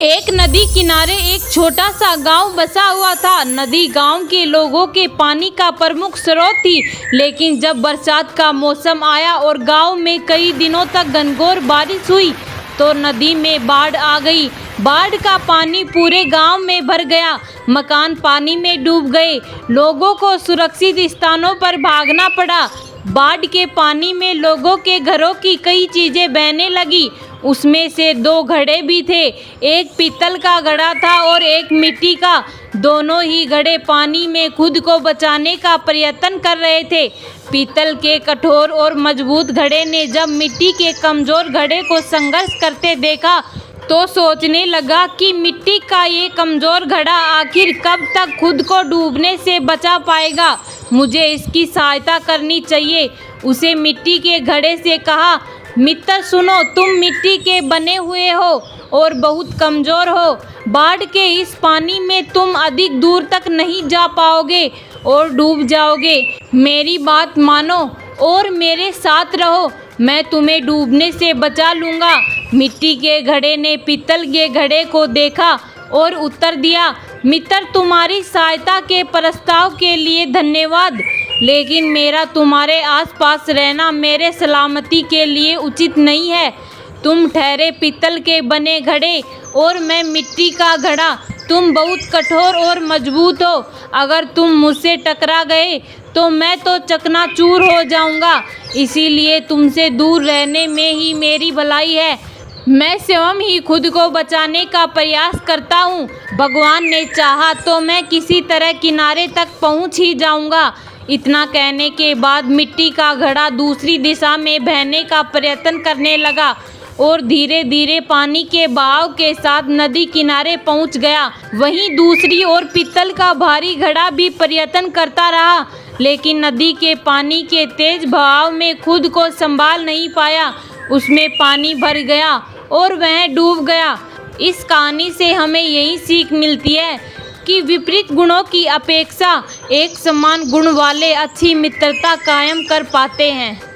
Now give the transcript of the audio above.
एक नदी किनारे एक छोटा सा गांव बसा हुआ था। नदी गांव के लोगों के पानी का प्रमुख स्रोत थी, लेकिन जब बरसात का मौसम आया और गांव में कई दिनों तक घनघोर बारिश हुई तो नदी में बाढ़ आ गई। बाढ़ का पानी पूरे गांव में भर गया, मकान पानी में डूब गए, लोगों को सुरक्षित स्थानों पर भागना पड़ा। बाढ़ के पानी में लोगों के घरों की कई चीजें बहने लगी, उसमें से 2 घड़े भी थे। एक पीतल का घड़ा था और एक मिट्टी का। दोनों ही घड़े पानी में खुद को बचाने का प्रयत्न कर रहे थे। पीतल के कठोर और मजबूत घड़े ने जब मिट्टी के कमजोर घड़े को संघर्ष करते देखा तो सोचने लगा कि मिट्टी का ये कमजोर घड़ा आखिर कब तक खुद को डूबने से बचा पाएगा। मुझे इसकी सहायता करनी चाहिए। उसे मिट्टी के घड़े से कहा, मित्र सुनो, तुम मिट्टी के बने हुए हो और बहुत कमजोर हो। बाढ़ के इस पानी में तुम अधिक दूर तक नहीं जा पाओगे और डूब जाओगे। मेरी बात मानो और मेरे साथ रहो, मैं तुम्हें डूबने से बचा लूँगा। मिट्टी के घड़े ने पीतल के घड़े को देखा और उत्तर दिया, मित्र, तुम्हारी सहायता के प्रस्ताव के लिए धन्यवाद, लेकिन मेरा तुम्हारे आसपास रहना मेरे सलामती के लिए उचित नहीं है। तुम ठहरे पीतल के बने घड़े और मैं मिट्टी का घड़ा। तुम बहुत कठोर और मजबूत हो। अगर तुम मुझसे टकरा गए तो मैं तो चकनाचूर हो जाऊंगा। इसीलिए तुमसे दूर रहने में ही मेरी भलाई है। मैं स्वयं ही खुद को बचाने का प्रयास करता हूँ। भगवान ने चाहा तो मैं किसी तरह किनारे तक पहुँच ही जाऊंगा। इतना कहने के बाद मिट्टी का घड़ा दूसरी दिशा में बहने का प्रयत्न करने लगा और धीरे धीरे पानी के बहाव के साथ नदी किनारे पहुंच गया। वहीं दूसरी ओर पीतल का भारी घड़ा भी प्रयत्न करता रहा, लेकिन नदी के पानी के तेज बहाव में खुद को संभाल नहीं पाया। उसमें पानी भर गया और वह डूब गया। इस कहानी से हमें यही सीख मिलती है कि विपरीत गुणों की अपेक्षा एक समान गुण वाले अच्छी मित्रता कायम कर पाते हैं।